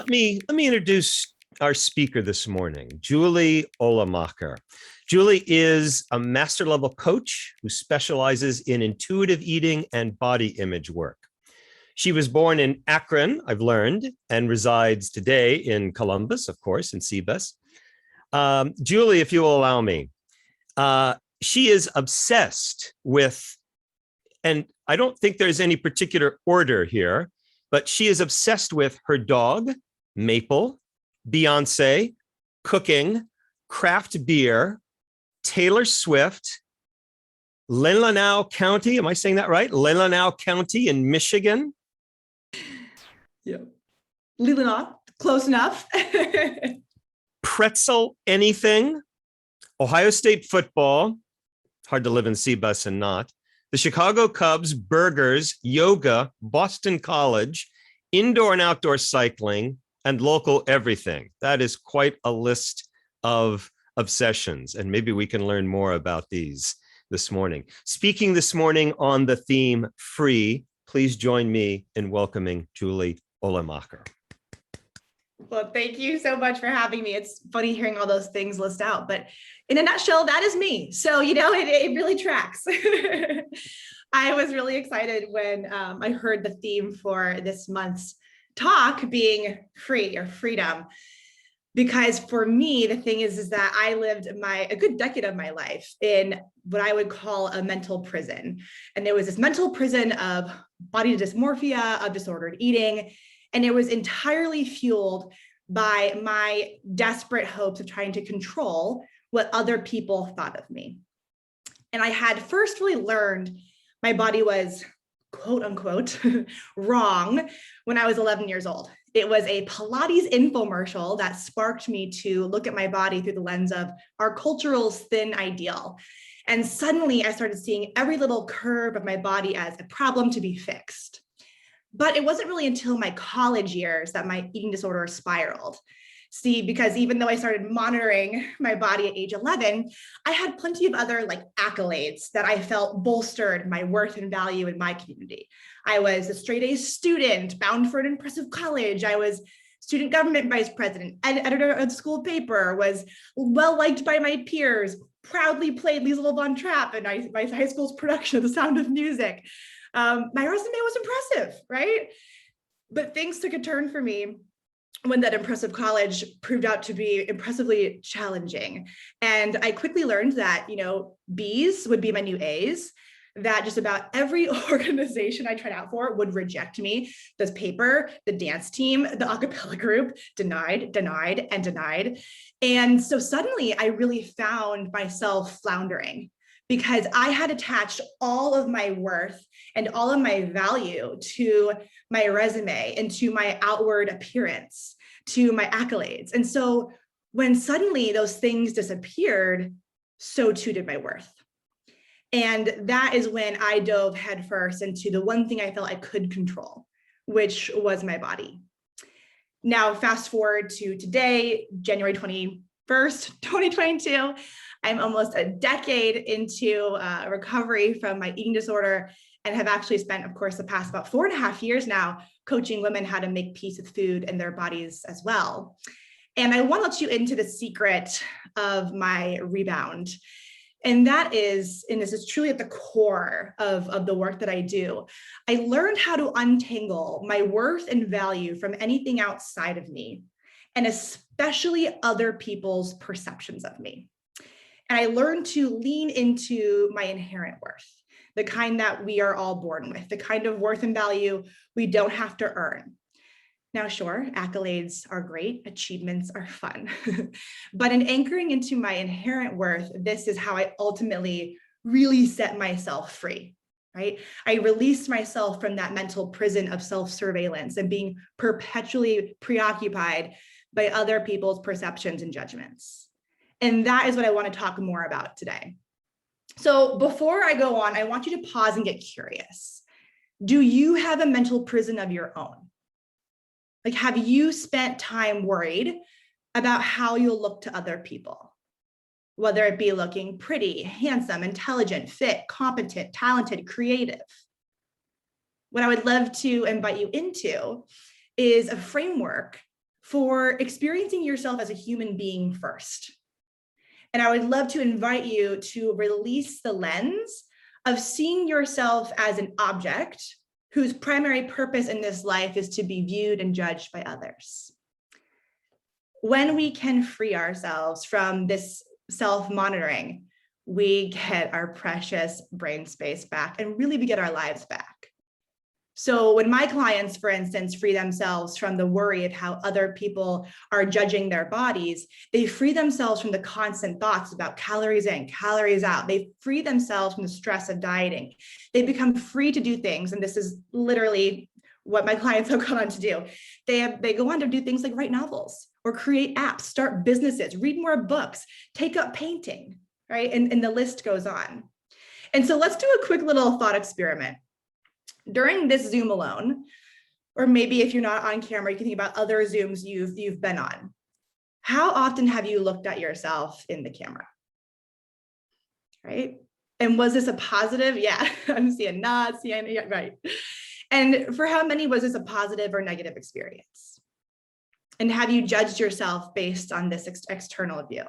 let me introduce our speaker this morning, Julie Ohlemacher. Julie is a master level coach who specializes in intuitive eating and body image work. She was born in Akron, I've learned, and resides today in Columbus, of course, in Seabus. Julie, if you will allow me, she is obsessed with, and I don't think there's any particular order here, but she is obsessed with her dog, Maple, Beyonce, cooking, craft beer, Taylor Swift, Leelanau County. Am I saying that right? Leelanau County in Michigan. Yeah. Leelanau, close enough. Pretzel anything, Ohio State football, hard to live in Seabus and not, the Chicago Cubs, burgers, yoga, Boston College, indoor and outdoor cycling, and local everything. That is quite a list of obsessions, and maybe we can learn more about these this morning. Speaking this morning on the theme free, please join me in welcoming Julie Ohlemacher. Well, thank you so much for having me. It's funny hearing all those things list out, but in a nutshell, that is me. So, it really tracks. I was really excited when I heard the theme for this month's talk being free or freedom, because for me, the thing is that I lived a good decade of my life in what I would call a mental prison. And there was this mental prison of body dysmorphia, of disordered eating. And it was entirely fueled by my desperate hopes of trying to control what other people thought of me. And I had first really learned my body was, quote unquote, wrong when I was 11 years old. It was a Pilates infomercial that sparked me to look at my body through the lens of our cultural's thin ideal. And suddenly I started seeing every little curve of my body as a problem to be fixed. But it wasn't really until my college years that my eating disorder spiraled. See, because even though I started monitoring my body at age 11, I had plenty of other accolades that I felt bolstered my worth and value in my community. I was a straight A student, bound for an impressive college. I was student government vice president, editor of the school paper, was well liked by my peers, proudly played Liesl Von Trapp in my high school's production of The Sound of Music. My resume was impressive, right? But things took a turn for me when that impressive college proved out to be impressively challenging. And I quickly learned that, B's would be my new A's, that just about every organization I tried out for would reject me. The paper, the dance team, the a cappella group, denied, and denied. And so suddenly I really found myself floundering, because I had attached all of my worth and all of my value to my resume and to my outward appearance, to my accolades. And so when suddenly those things disappeared, so too did my worth. And that is when I dove headfirst into the one thing I felt I could control, which was my body. Now, fast forward to today, January 21st, 2022, I'm almost a decade into recovery from my eating disorder, and have actually spent, of course, the past about 4.5 years now coaching women how to make peace with food and their bodies as well. And I want to let you into the secret of my rebound. And that is, and this is truly at the core of the work that I do, I learned how to untangle my worth and value from anything outside of me, and especially other people's perceptions of me. And I learned to lean into my inherent worth, the kind that we are all born with, the kind of worth and value we don't have to earn. Now, sure, accolades are great, achievements are fun, but in anchoring into my inherent worth, this is how I ultimately really set myself free, right? I released myself from that mental prison of self-surveillance and being perpetually preoccupied by other people's perceptions and judgments. And that is what I want to talk more about today. So before I go on, I want you to pause and get curious. Do you have a mental prison of your own? Have you spent time worried about how you'll look to other people? Whether it be looking pretty, handsome, intelligent, fit, competent, talented, creative. What I would love to invite you into is a framework for experiencing yourself as a human being first. And I would love to invite you to release the lens of seeing yourself as an object whose primary purpose in this life is to be viewed and judged by others. When we can free ourselves from this self-monitoring, we get our precious brain space back and really we get our lives back. So when my clients, for instance, free themselves from the worry of how other people are judging their bodies, they free themselves from the constant thoughts about calories in, calories out. They free themselves from the stress of dieting. They become free to do things. And this is literally what my clients have gone on to do. They go on to do things like write novels or create apps, start businesses, read more books, take up painting, right? And the list goes on. And so let's do a quick little thought experiment. During this Zoom alone, or maybe if you're not on camera, you can think about other Zooms you've been on. How often have you looked at yourself in the camera? Right? And was this a positive? Yeah, I'm seeing nods, yeah, right. And for how many was this a positive or negative experience? And have you judged yourself based on this external view?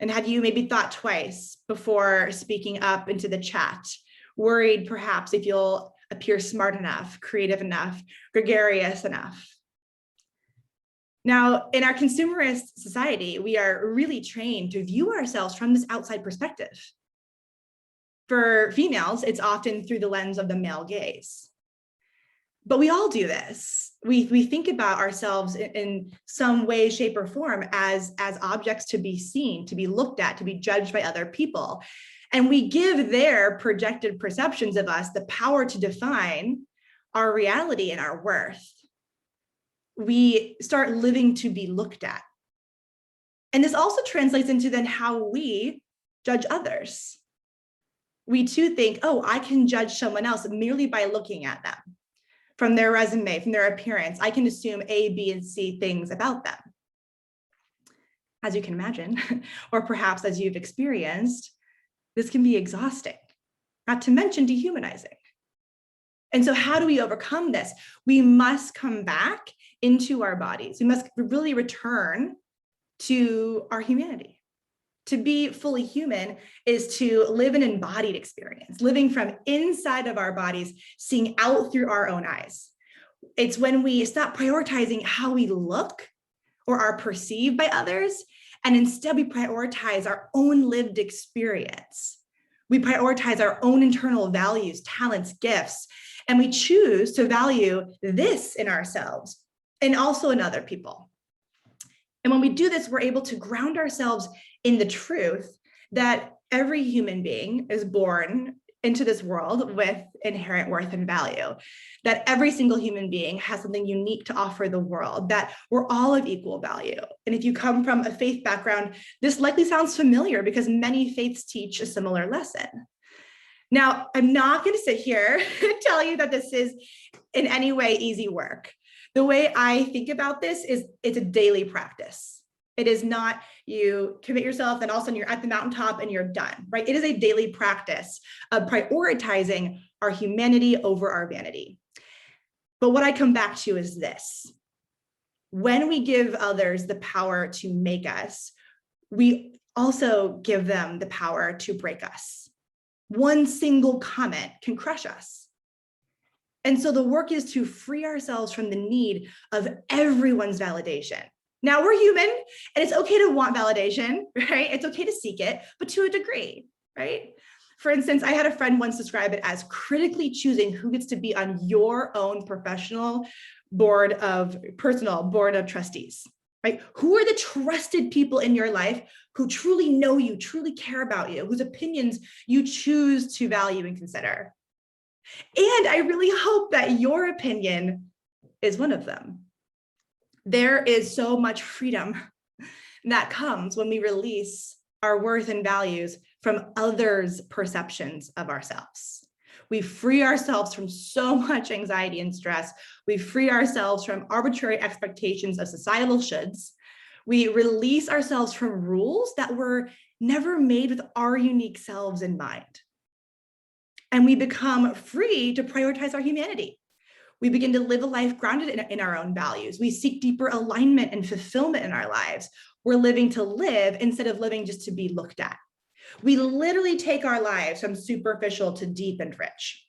And have you maybe thought twice before speaking up into the chat? Worried perhaps if you'll appear smart enough, creative enough, gregarious enough. Now, in our consumerist society, we are really trained to view ourselves from this outside perspective. For females, it's often through the lens of the male gaze. But we all do this. We think about ourselves in some way, shape, or form as objects to be seen, to be looked at, to be judged by other people. And we give their projected perceptions of us the power to define our reality and our worth. We start living to be looked at. And this also translates into then how we judge others. We too think, oh, I can judge someone else merely by looking at them. From their resume, from their appearance, I can assume A, B, and C things about them. As you can imagine, or perhaps as you've experienced, this can be exhausting, not to mention dehumanizing. And so how do we overcome this? We must come back into our bodies. We must really return to our humanity. To be fully human is to live an embodied experience, living from inside of our bodies, seeing out through our own eyes. It's when we stop prioritizing how we look or are perceived by others, and instead we prioritize our own lived experience. We prioritize our own internal values, talents, gifts, and we choose to value this in ourselves and also in other people. And when we do this, we're able to ground ourselves in the truth that every human being is born into this world with inherent worth and value, that every single human being has something unique to offer the world, that we're all of equal value. And if you come from a faith background, this likely sounds familiar because many faiths teach a similar lesson. Now, I'm not going to sit here and tell you that this is in any way easy work. The way I think about this is it's a daily practice. It is not you commit yourself and all of a sudden you're at the mountaintop and you're done, right? It is a daily practice of prioritizing our humanity over our vanity. But what I come back to is this. When we give others the power to make us, we also give them the power to break us. One single comment can crush us. And so the work is to free ourselves from the need of everyone's validation. Now we're human and it's okay to want validation, right? It's okay to seek it, but to a degree, right? For instance, I had a friend once describe it as critically choosing who gets to be on your own personal board of trustees, right? Who are the trusted people in your life who truly know you, truly care about you, whose opinions you choose to value and consider. And I really hope that your opinion is one of them. There is so much freedom that comes when we release our worth and values from others' perceptions of ourselves. We free ourselves from so much anxiety and stress. We free ourselves from arbitrary expectations of societal shoulds. We release ourselves from rules that were never made with our unique selves in mind. And we become free to prioritize our humanity. We begin to live a life grounded in our own values. We seek deeper alignment and fulfillment in our lives. We're living to live instead of living just to be looked at. We literally take our lives from superficial to deep and rich.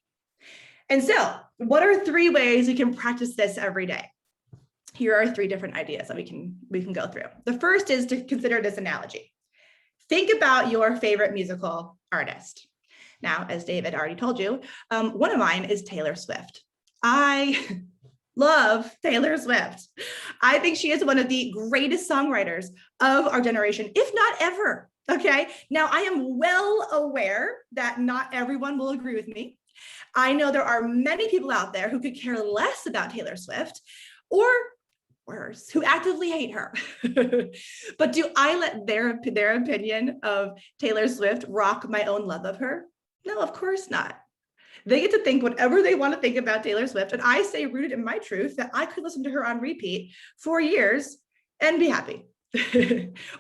And so, what are 3 ways we can practice this every day? Here are 3 different ideas that we can go through. The first is to consider this analogy. Think about your favorite musical artist. Now, as David already told you, one of mine is Taylor Swift. I love Taylor Swift. I think she is one of the greatest songwriters of our generation, if not ever. Okay. Now, I am well aware that not everyone will agree with me. I know there are many people out there who could care less about Taylor Swift, or worse, who actively hate her. But do I let their opinion of Taylor Swift rock my own love of her? No, of course not. They get to think whatever they want to think about Taylor Swift. And I stay rooted in my truth that I could listen to her on repeat for years and be happy.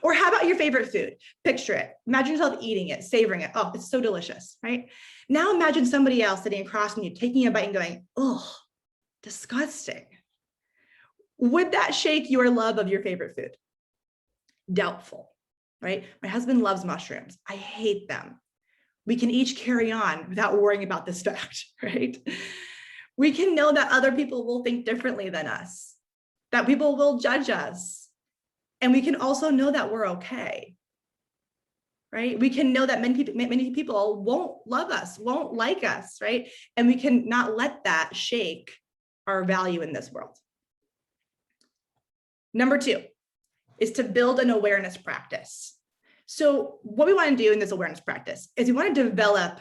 Or how about your favorite food? Picture it. Imagine yourself eating it, savoring it. Oh, it's so delicious, right? Now imagine somebody else sitting across from you, taking a bite and going, oh, disgusting. Would that shake your love of your favorite food? Doubtful, right? My husband loves mushrooms. I hate them. We can each carry on without worrying about this fact, right? We can know that other people will think differently than us, that people will judge us. And we can also know that we're okay, right? We can know that many people won't love us, won't like us, right? And we can not let that shake our value in this world. Number 2 is to build an awareness practice. So what we want to do in this awareness practice is we want to develop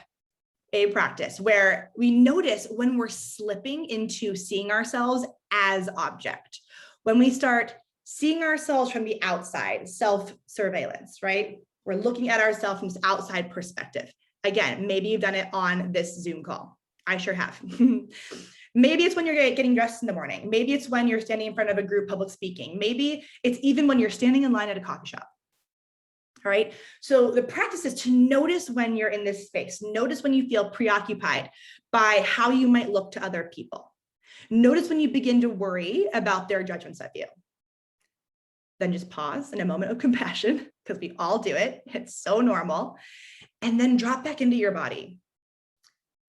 a practice where we notice when we're slipping into seeing ourselves as object, when we start seeing ourselves from the outside, self-surveillance, right? We're looking at ourselves from this outside perspective. Again, maybe you've done it on this Zoom call. I sure have. Maybe it's when you're getting dressed in the morning. Maybe it's when you're standing in front of a group public speaking. Maybe it's even when you're standing in line at a coffee shop. All right. So the practice is to notice when you're in this space. Notice when you feel preoccupied by how you might look to other people. Notice when you begin to worry about their judgments of you. Then just pause in a moment of compassion, because we all do it. It's so normal. And then drop back into your body.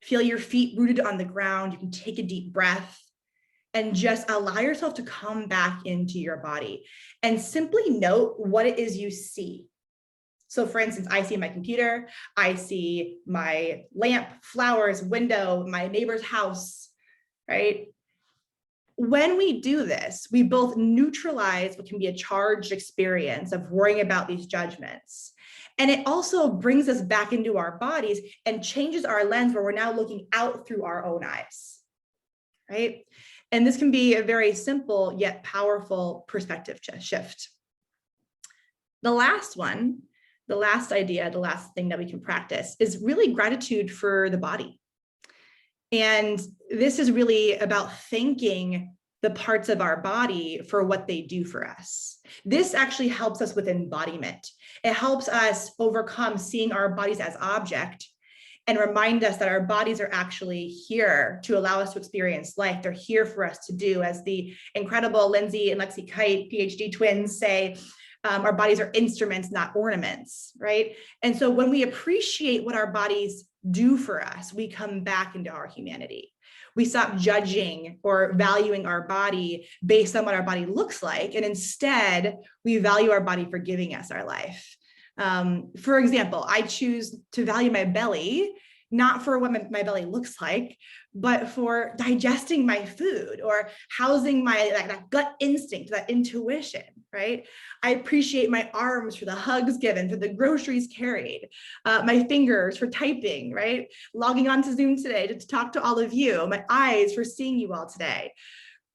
Feel your feet rooted on the ground. You can take a deep breath and just allow yourself to come back into your body and simply note what it is you see. So for instance, I see my computer, I see my lamp, flowers, window, my neighbor's house, right? When we do this, we both neutralize what can be a charged experience of worrying about these judgments. And it also brings us back into our bodies and changes our lens where we're now looking out through our own eyes, right? And this can be a very simple yet powerful perspective shift. The last one, the last idea, the last thing that we can practice is really gratitude for the body. And this is really about thanking the parts of our body for what they do for us. This actually helps us with embodiment. It helps us overcome seeing our bodies as object and remind us that our bodies are actually here to allow us to experience life. They're here for us to do, as the incredible Lindsay and Lexi Kite, PhD twins, say, our bodies are instruments, not ornaments, right? And so when we appreciate what our bodies do for us, we come back into our humanity. We stop judging or valuing our body based on what our body looks like. And instead, we value our body for giving us our life. For example, I choose to value my belly, not for what my belly looks like, but for digesting my food or housing my that gut instinct, that intuition, right? I appreciate my arms for the hugs given, for the groceries carried, my fingers for typing, right? Logging on to Zoom today to talk to all of you, my eyes for seeing you all today.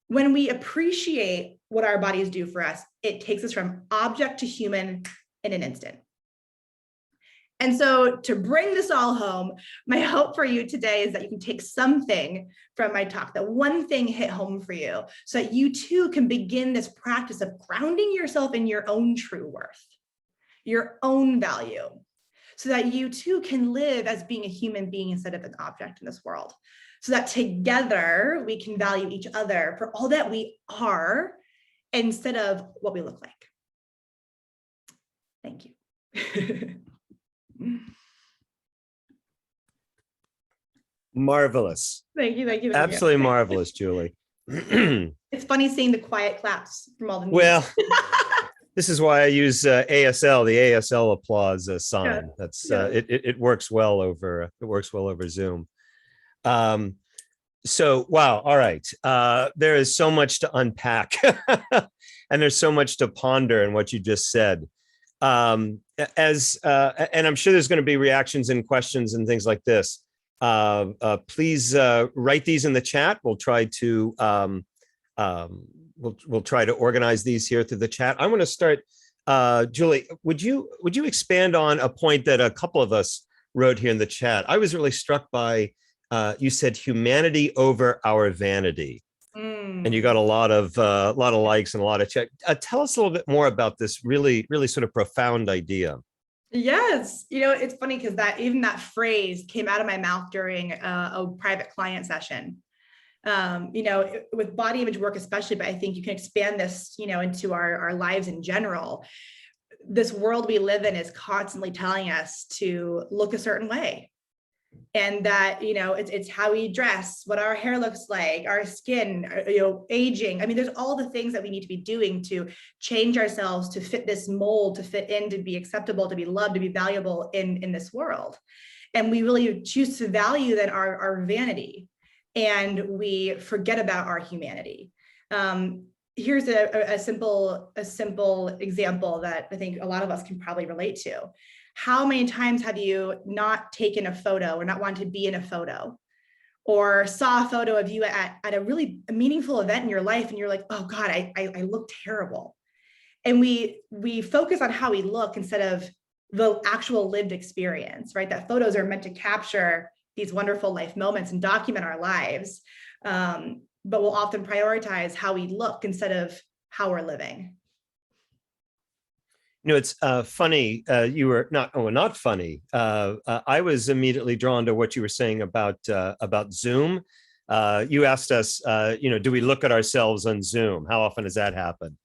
When we appreciate what our bodies do for us, it takes us from object to human in an instant. And so to bring this all home, my hope for you today is that you can take something from my talk, that one thing hit home for you, so that you too can begin this practice of grounding yourself in your own true worth, your own value, so that you too can live as being a human being instead of an object in this world. So that together we can value each other for all that we are instead of what we look like. Thank you. Marvelous. Thank you. Thank you. Absolutely marvelous, Julie. It's funny seeing the quiet claps from all the meetings. Well, this is why I use ASL, the ASL applause sign. Yeah. That's Yeah. it works well over Zoom. So wow, all right. There is so much to unpack, and there's so much to ponder in what you just said. And I'm sure there's going to be reactions and questions and things like this. Please write these in the chat. We'll try to we'll try to organize these here through the chat. I want to start. Julie, would you expand on a point that a couple of us wrote here in the chat? I was really struck by you said humanity over our vanity. And you got a lot of likes and a lot of chat. Tell us a little bit more about this really sort of profound idea. Yes, it's funny because that phrase came out of my mouth during a private client session. With body image work especially, but I think you can expand this, into our lives in general. This world we live in is constantly telling us to look a certain way. And that, it's how we dress, what our hair looks like, our skin, aging. I mean, there's all the things that we need to be doing to change ourselves, to fit this mold, to fit in, to be acceptable, to be loved, to be valuable in this world. And we really choose to value then our vanity, and we forget about our humanity. Here's a simple example that I think a lot of us can probably relate to. How many times have you not taken a photo or not wanted to be in a photo, or saw a photo of you at a really meaningful event in your life and you're like, oh God, I look terrible. And we focus on how we look instead of the actual lived experience, right? That photos are meant to capture these wonderful life moments and document our lives. But we'll often prioritize how we look instead of how we're living. It's funny. You were not funny. I was immediately drawn to what you were saying about Zoom. You asked us, do we look at ourselves on Zoom? How often does that happen?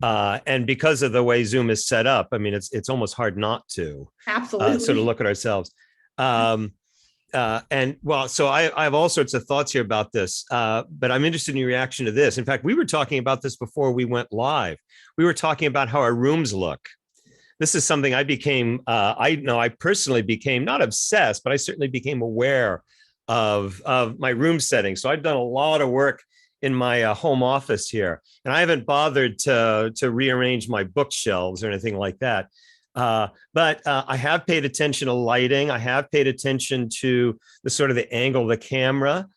And because of the way Zoom is set up, I mean, it's almost hard not to absolutely sort of look at ourselves. So I have all sorts of thoughts here about this, but I'm interested in your reaction to this. In fact, we were talking about this before we went live. We were talking about how our rooms look. This is something I became, I personally became not obsessed, but I certainly became aware of my room setting. So I've done a lot of work in my home office here, and I haven't bothered to rearrange my bookshelves or anything like that. But I have paid attention to lighting. I have paid attention to the angle of the camera.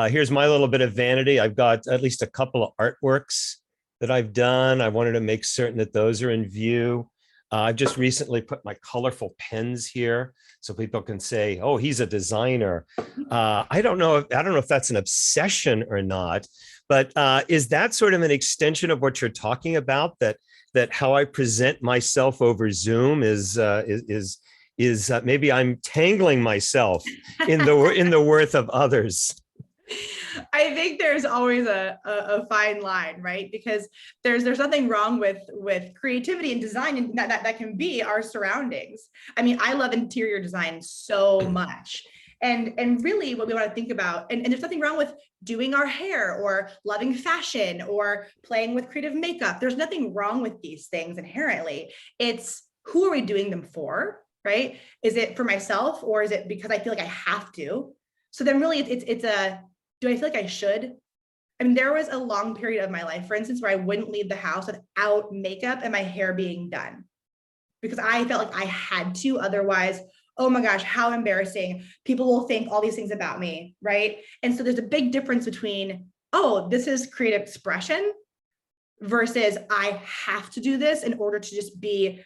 Here's my little bit of vanity. I've got at least a couple of artworks that I've done. I wanted to make certain that those are in view. I've just recently put my colorful pens here so people can say, oh, he's a designer. I don't know if that's an obsession or not, but is that sort of an extension of what you're talking about, that how I present myself over Zoom is maybe I'm tangling myself in the worth of others? I think there's always a fine line, right? Because there's nothing wrong with creativity and design, and that can be our surroundings. I mean, I love interior design so much. And really what we want to think about, and there's nothing wrong with doing our hair or loving fashion or playing with creative makeup. There's nothing wrong with these things inherently. It's who are we doing them for, right? Is it for myself, or is it because I feel like I have to? So then really it's do I feel like I should? I mean, there was a long period of my life, for instance, where I wouldn't leave the house without makeup and my hair being done because I felt like I had to. Otherwise, oh my gosh, how embarrassing. People will think all these things about me, right? And so there's a big difference between, oh, this is creative expression versus I have to do this in order to just be,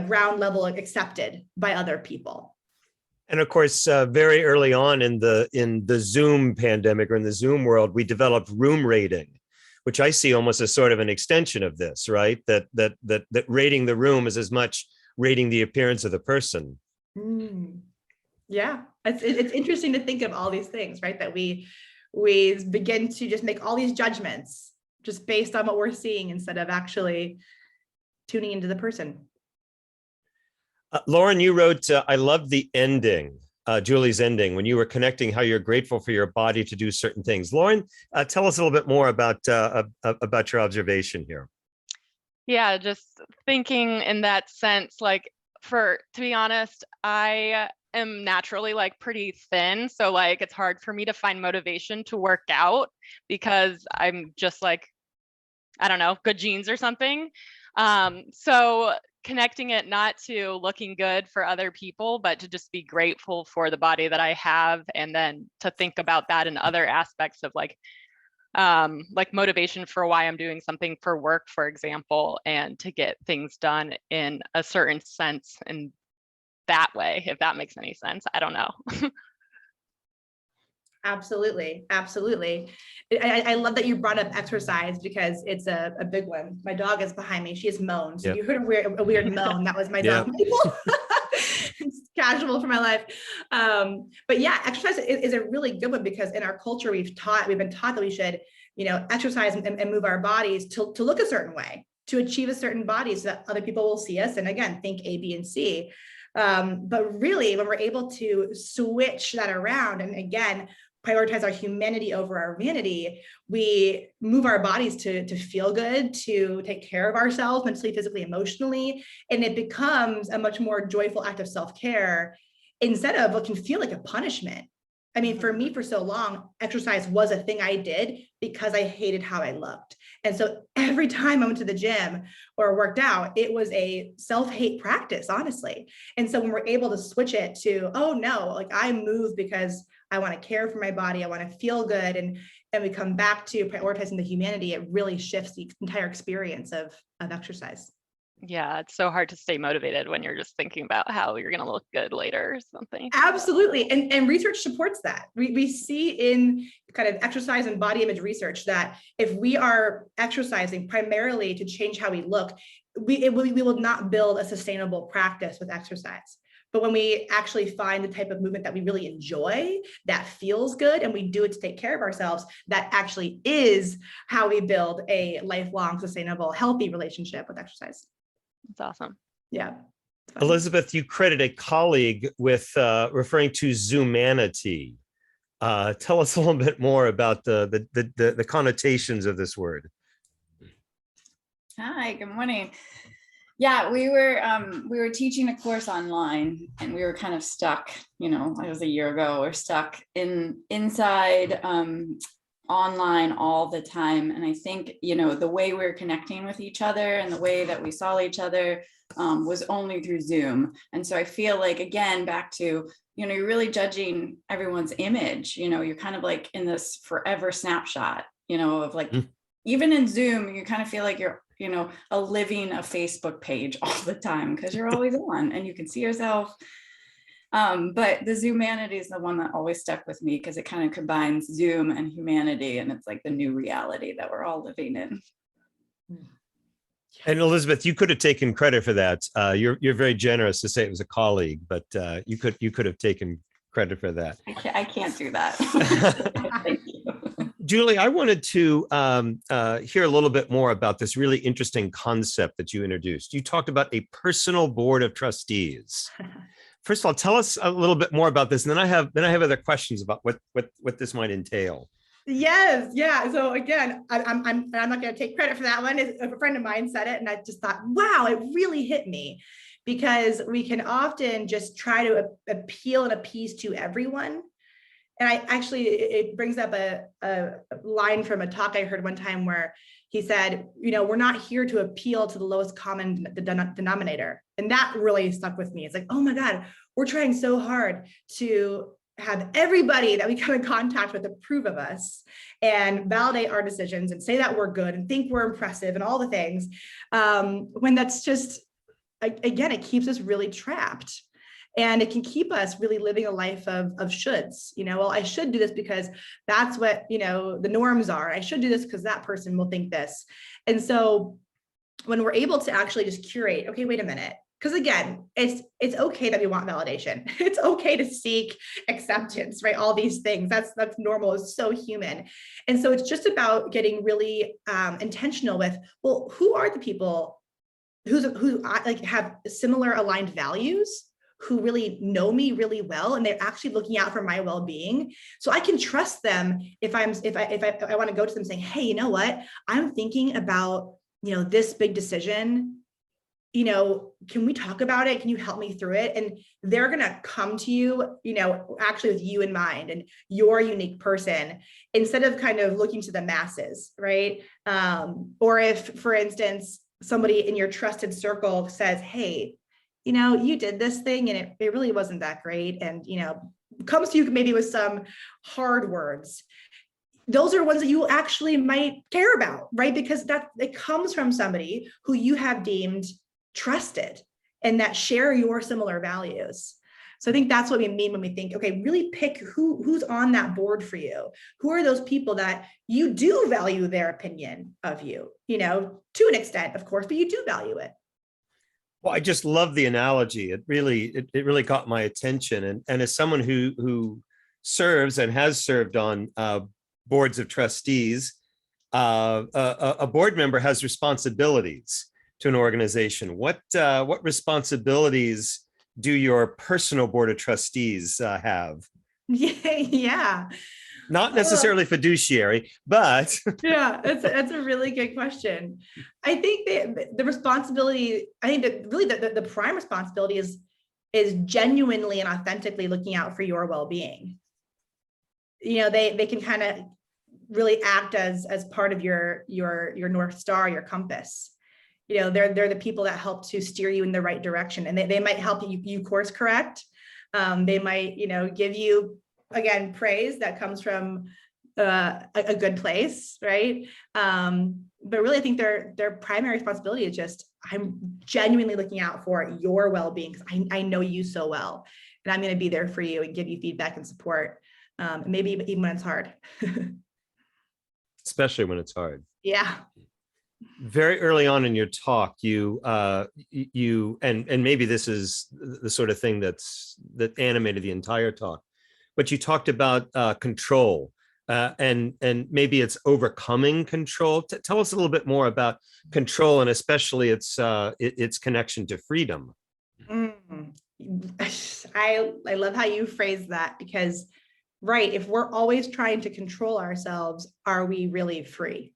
ground level accepted by other people. And of course, very early on in the Zoom pandemic, or in the Zoom world, we developed room rating, which I see almost as sort of an extension of this, right? That rating the room is as much rating the appearance of the person. Yeah, it's interesting to think of all these things, right? That we begin to just make all these judgments just based on what we're seeing instead of actually tuning into the person. Lauren, you wrote, I love the ending, Julie's ending, when you were connecting how you're grateful for your body to do certain things. Lauren, tell us a little bit more about your observation here. Yeah, just thinking in that sense, like to be honest, I am naturally like pretty thin. So like it's hard for me to find motivation to work out because I'm just like, I don't know, good genes or something. So connecting it not to looking good for other people, but to just be grateful for the body that I have, and then to think about that in other aspects of like motivation for why I'm doing something for work, for example, and to get things done in a certain sense in that way, if that makes any sense. I don't know. Absolutely. Absolutely. I love that you brought up exercise because it's a big one. My dog is behind me. She has moaned. So Yep. you heard a weird moan. That was my dog. It's casual for my life. But yeah, exercise is a really good one because in our culture, we've been taught that we should, exercise and move our bodies to look a certain way, to achieve a certain body so that other people will see us. And again, think A, B, and C. But really, when we're able to switch that around and again, prioritize our humanity over our vanity, we move our bodies to feel good, to take care of ourselves mentally, physically, emotionally, and it becomes a much more joyful act of self-care instead of what can feel like a punishment. I mean, for me, for so long, exercise was a thing I did because I hated how I looked. And so every time I went to the gym or worked out, it was a self-hate practice, honestly. And so when we're able to switch it to, oh no, like I move because I want to care for my body, I want to feel good, and we come back to prioritizing the humanity, it really shifts the entire experience of exercise. Yeah, it's so hard to stay motivated when you're just thinking about how you're going to look good later or something. Absolutely. And research supports that. We see in kind of exercise and body image research that if we are exercising primarily to change how we look, we will not build a sustainable practice with exercise. But when we actually find the type of movement that we really enjoy, that feels good, and we do it to take care of ourselves, that actually is how we build a lifelong, sustainable, healthy relationship with exercise. That's awesome. Yeah. Elizabeth, you credit a colleague with referring to Zoomanity. Tell us a little bit more about the connotations of this word. Hi, good morning. Yeah, we were teaching a course online and we were kind of stuck, it was a year ago, we're stuck inside online all the time. And I think, the way we're connecting with each other and the way that we saw each other was only through Zoom. And so I feel like, again, back to, you're really judging everyone's image, you're kind of like in this forever snapshot, of like, even in Zoom, you kind of feel like you're, living a Facebook page all the time because you're always on and you can see yourself. But the Zoomanity is the one that always stuck with me because it kind of combines Zoom and humanity, and it's like the new reality that we're all living in. And Elizabeth, you could have taken credit for that. You're very generous to say it was a colleague, but you could have taken credit for that. I can't do that. Thank you. Julie, I wanted to hear a little bit more about this really interesting concept that you introduced. You talked about a personal board of trustees. First of all, tell us a little bit more about this, and then I have other questions about what this might entail. Yes, yeah. So again, I'm not going to take credit for that one. A friend of mine said it, and I just thought, wow, it really hit me, because we can often just try to appeal and appease to everyone. And it brings up a line from a talk I heard one time where he said, we're not here to appeal to the lowest common denominator. And that really stuck with me. It's like, oh my God, we're trying so hard to have everybody that we come in contact with approve of us and validate our decisions and say that we're good and think we're impressive and all the things. When that's just, again, it keeps us really trapped. And it can keep us really living a life of shoulds. Well, I should do this because that's what, the norms are. I should do this because that person will think this. And so when we're able to actually just curate, okay, wait a minute, Because again, it's okay that we want validation. It's okay to seek acceptance, right? All these things, that's normal, it's so human. And so it's just about getting really intentional with, well, who are the people who like have similar aligned values, who really know me really well, and they're actually looking out for my well-being. So I can trust them if I want to go to them saying, hey, you know what? I'm thinking about, this big decision. Can we talk about it? Can you help me through it? And they're going to come to you, actually with you in mind and your unique person, instead of kind of looking to the masses, right? Or if, for instance, somebody in your trusted circle says, hey, you did this thing and it really wasn't that great. And, comes to you maybe with some hard words. Those are ones that you actually might care about, right? Because it comes from somebody who you have deemed trusted and that share your similar values. So I think that's what we mean when we think, okay, really pick who's on that board for you. Who are those people that you do value their opinion of you, to an extent, of course, but you do value it. Well, I just love the analogy. It really caught my attention. And as someone who serves and has served on boards of trustees, a board member has responsibilities to an organization. What responsibilities do your personal board of trustees have? Yeah. Not necessarily fiduciary, but yeah, that's a really good question. I think the responsibility, I think that really the prime responsibility is genuinely and authentically looking out for your well-being. They can kind of really act as part of your North Star, your compass. They're the people that help to steer you in the right direction, and they might help you course correct. They might, give you, again, praise that comes from a good place, right? But really, I think their primary responsibility is just, I'm genuinely looking out for your well-being because I know you so well, and I'm going to be there for you and give you feedback and support, maybe even when it's hard. Especially when it's hard. Yeah. Very early on in your talk, you and maybe this is the sort of thing that animated the entire talk, but you talked about control, and maybe it's overcoming control. Tell us a little bit more about control, and especially its connection to freedom. I love how you phrase that, because right, if we're always trying to control ourselves, are we really free?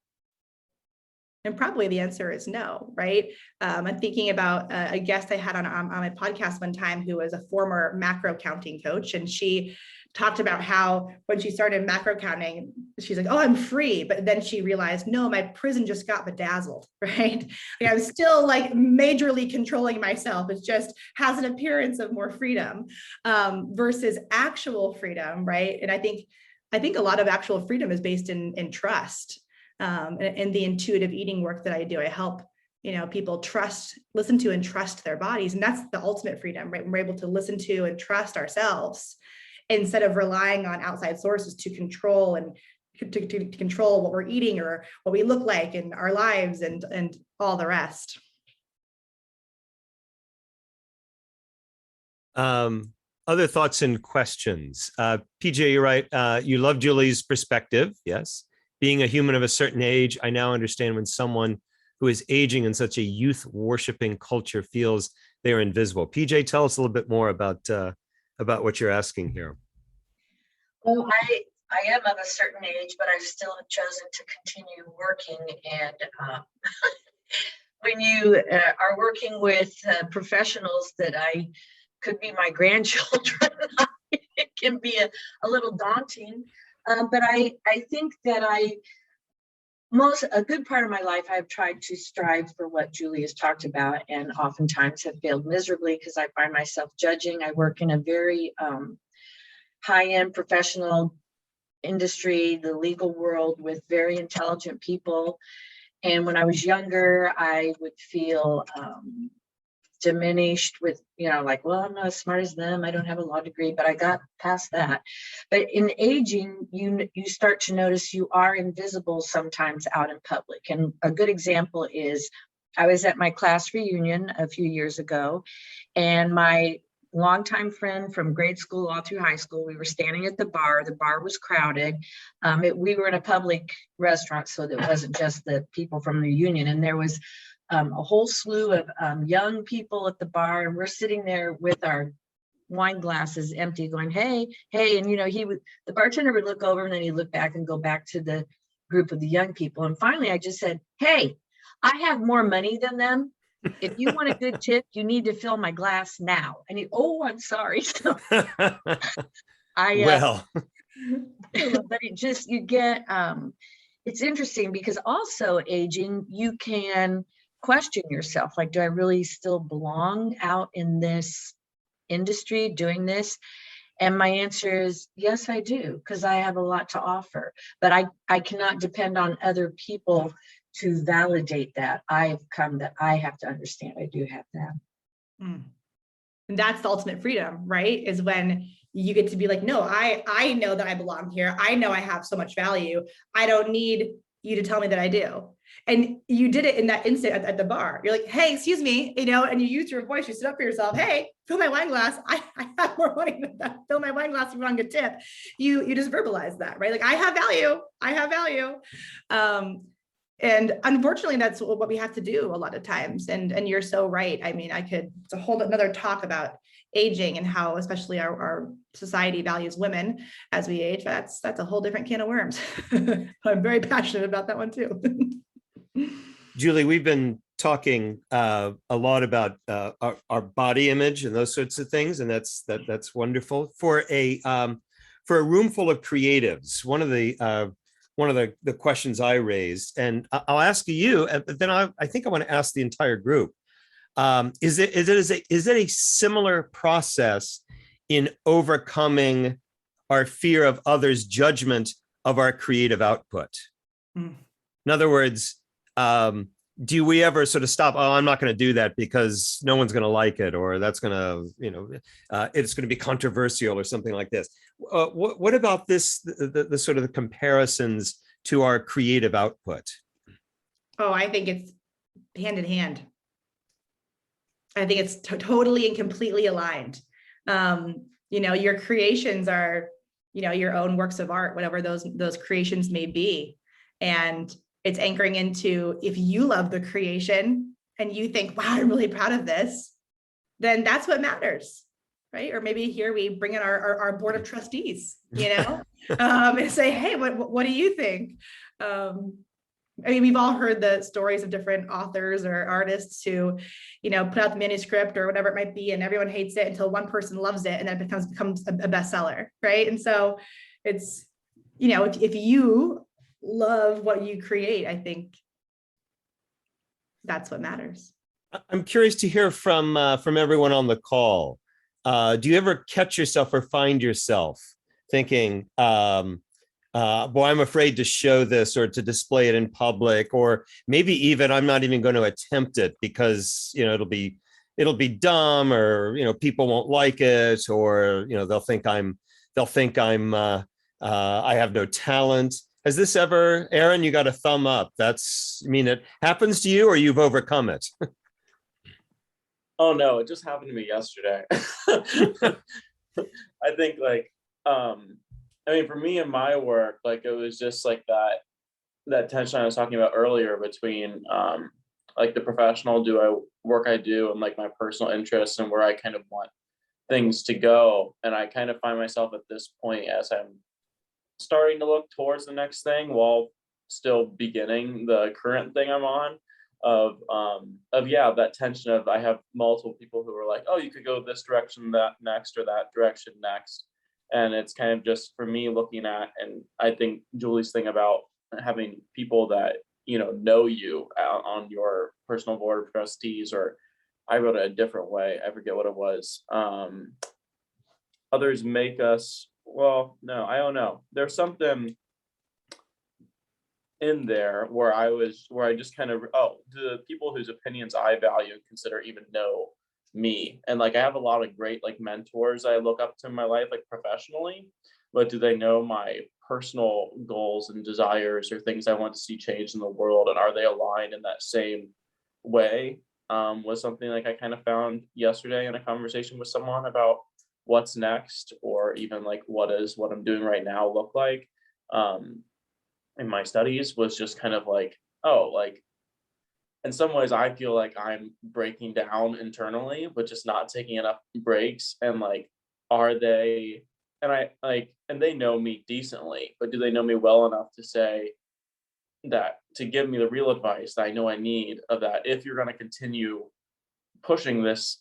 And probably the answer is no, right? I'm thinking about a guest I had on my podcast one time who was a former macro counting coach, and she talked about how when she started macro counting, she's like, oh, I'm free. But then she realized, no, my prison just got bedazzled, right? Like, I'm still like majorly controlling myself. It just has an appearance of more freedom versus actual freedom, right? And I think a lot of actual freedom is based in trust. And the intuitive eating work that I do, I help, people listen to and trust their bodies. And that's the ultimate freedom, right? When we're able to listen to and trust ourselves instead of relying on outside sources to control and to control what we're eating or what we look like in our lives and all the rest. Other thoughts and questions? PJ, you're right. You love Julie's perspective. Yes. Being a human of a certain age, I now understand when someone who is aging in such a youth worshiping culture feels they are invisible. PJ, tell us a little bit more about what you're asking here. Well, I am of a certain age, but I still have chosen to continue working. And when you are working with professionals that could be my grandchildren, it can be a little daunting. But I think that a good part of my life, I've tried to strive for what Julie has talked about, and oftentimes have failed miserably because I find myself judging. I work in a very high-end professional industry, the legal world, with very intelligent people. And when I was younger, I would feel diminished with, like, well, I'm not as smart as them. I don't have a law degree, but I got past that. But in aging, you start to notice you are invisible sometimes out in public. And a good example is I was at my class reunion a few years ago, and my longtime friend from grade school all through high school, we were standing at the bar. The bar was crowded. We were in a public restaurant, so it wasn't just the people from the reunion. And there was a whole slew of young people at the bar, and we're sitting there with our wine glasses empty going, hey, hey. And, the bartender would look over and then he'd look back and go back to the group of the young people. And finally, I just said, hey, I have more money than them. If you want a good tip, you need to fill my glass now. And I'm sorry. So Well, but you get, it's interesting because also aging, you can question yourself. Like, do I really still belong out in this industry doing this? And my answer is yes, I do, because I have a lot to offer, but I cannot depend on other people to validate that. I've come that I have to understand I do have that. And that's the ultimate freedom, right? Is when you get to be like, no, I know that I belong here. I know I have so much value. I don't need you to tell me that I do. And you did it in that instant at the bar. You're like, hey, excuse me, and you use your voice, you sit up for yourself. Hey, fill my wine glass. I have more money than that. Fill my wine glass if you want a good tip. You just verbalize that, right? Like, I have value. I have value. And unfortunately, that's what we have to do a lot of times. And you're so right. I mean, it's a whole another talk about aging and how especially our society values women as we age. That's a whole different can of worms. I'm very passionate about that one too. Julie, we've been talking a lot about our body image and those sorts of things, and that's wonderful. For a room full of creatives, one of the questions I raised, and I'll ask you, but then I think I want to ask the entire group. Is it a similar process in overcoming our fear of others' judgment of our creative output? In other words, do we ever sort of stop? Oh, I'm not going to do that because no one's going to like it, or that's going to, it's going to be controversial or something like this. What about this, the sort of the comparisons to our creative output? Oh, I think it's hand in hand. I think it's totally and completely aligned. Your creations are, your own works of art, whatever those creations may be. And it's anchoring into, if you love the creation and you think, wow, I'm really proud of this, then that's what matters, right? Or maybe here we bring in our board of trustees, and say, hey, what do you think? We've all heard the stories of different authors or artists who, put out the manuscript or whatever it might be, and everyone hates it until one person loves it, and then it becomes a bestseller, right? And so it's, if you love what you create, I think that's what matters. I'm curious to hear from everyone on the call. Do you ever catch yourself or find yourself thinking, boy, I'm afraid to show this or to display it in public, or maybe even I'm not even going to attempt it because it'll be dumb, or people won't like it, or they'll think I'm I have no talent. Has this ever, Aaron, you got a thumb up? It happens to you, or you've overcome it? Oh no, it just happened to me yesterday. I think for me in my work, it was just like that tension I was talking about earlier between the professional work I do and my personal interests and where I kind of want things to go. And I kind of find myself at this point, as I'm starting to look towards the next thing while still beginning the current thing I'm on, that tension of, I have multiple people who are like, oh, you could go this direction that next, or that direction next. And it's kind of just for me looking at, and I think Julie's thing about having people that know you on your personal board of trustees, or I wrote it a different way, I forget what it was. Others make us, well, no, I don't know. There's something in there where I just kind of, the people whose opinions I value and consider even know me. And I have a lot of great mentors I look up to in my life, professionally, but do they know my personal goals and desires or things I want to see change in the world? And are they aligned in that same way was something like I kind of found yesterday in a conversation with someone about what's next, or even like what I'm doing right now look like in my studies, was just kind of like, oh, like in some ways I feel like I'm breaking down internally, but just not taking enough breaks. And like, are they, and I like, and they know me decently, but do they know me well enough to say that, to give me the real advice that I know I need, of that if you're going to continue pushing this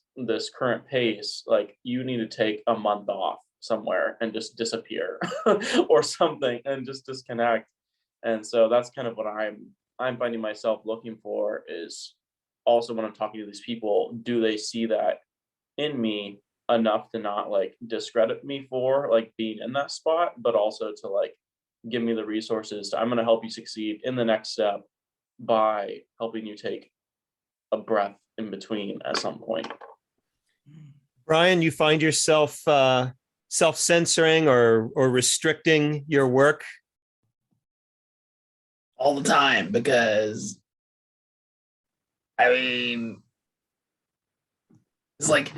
current pace, like you need to take a month off somewhere and just disappear or something and just disconnect. And so that's kind of what I'm finding myself looking for, is also when I'm talking to these people, do they see that in me enough to not like discredit me for like being in that spot, but also to like give me the resources I'm going to help you succeed in the next step by helping you take a breath in between at some point. Brian, you find yourself self-censoring or restricting your work? All the time, because I mean, it's like,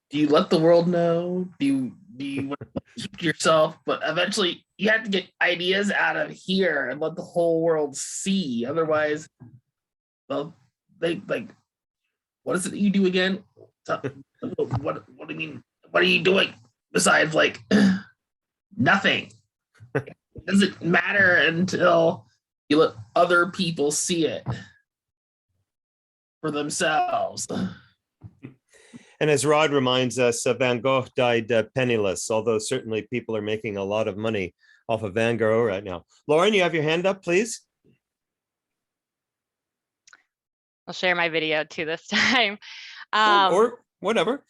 do you let the world know? Do you want to keep to yourself? But eventually you have to get ideas out of here and let the whole world see. Otherwise, well, they like, what is it that you do again? What do you mean? What are you doing besides like nothing? It doesn't matter until you let other people see it for themselves. And as Rod reminds us, Van Gogh died penniless, although certainly people are making a lot of money off of Van Gogh right now. Lauren, you have your hand up, please. I'll share my video too this time. Or whatever.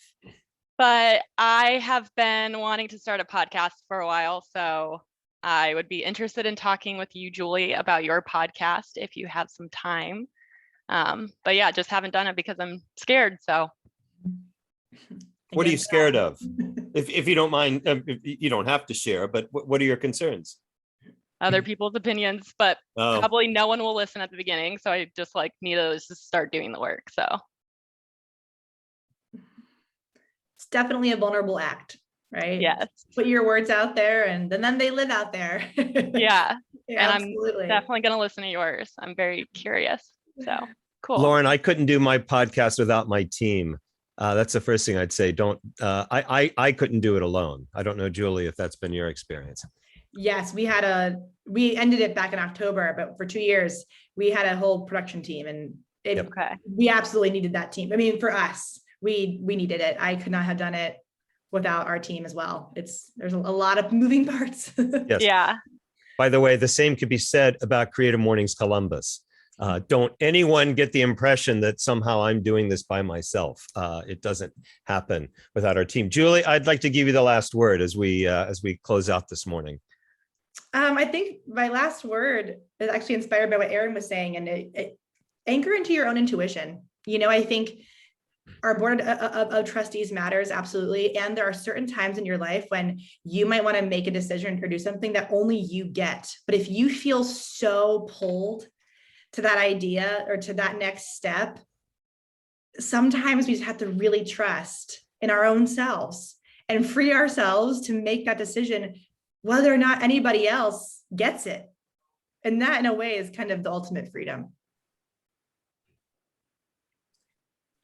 But I have been wanting to start a podcast for a while, so I would be interested in talking with you, Julie, about your podcast if you have some time. But yeah, just haven't done it because I'm scared. So What are you scared of? If you don't mind, you don't have to share, but what are your concerns? other people's opinions, but Oh, probably no one will listen at the beginning. So I just like need to just start doing the work. So It's definitely a vulnerable act, right? yes, Put your words out there and then they live out there. yeah. Yeah, And absolutely. I'm definitely going to listen to yours. I'm very curious. So cool. Lauren, I couldn't do my podcast without my team. That's the first thing I'd say. I couldn't do it alone. I don't know, Julie, if that's been your experience. Yes, we ended it back in October, but for 2 years we had a whole production team, and Okay. we absolutely needed that team. I mean, for us, we needed it. I could not have done it without our team as well. There's a lot of moving parts. Yes. Yeah. By the way, the same could be said about Creative Mornings Columbus. Don't anyone get the impression that somehow I'm doing this by myself. It doesn't happen without our team. Julie, I'd like to give you the last word as we close out this morning. I think my last word is actually inspired by what Aaron was saying, and it anchor into your own intuition. I think our board of trustees matters, absolutely. And there are certain times in your life when you might want to make a decision or do something that only you get. But if you feel so pulled to that idea or to that next step, sometimes we just have to really trust in our own selves and free ourselves to make that decision, whether or not anybody else gets it. And that in a way is kind of the ultimate freedom.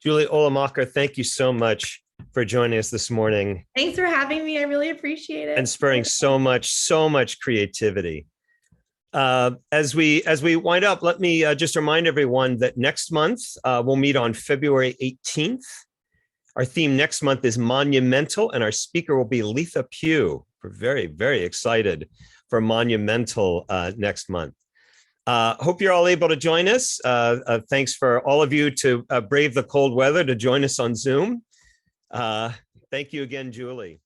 Julie Ohlemacher, thank you so much for joining us this morning. Thanks for having me. I really appreciate it. And spurring so much creativity. As we wind up, let me just remind everyone that next month we'll meet on February 18th. Our theme next month is monumental, and our speaker will be Letha Pugh. We're very, very excited for monumental next month. Hope you're all able to join us. Thanks for all of you to brave the cold weather to join us on Zoom. Thank you again, Julie.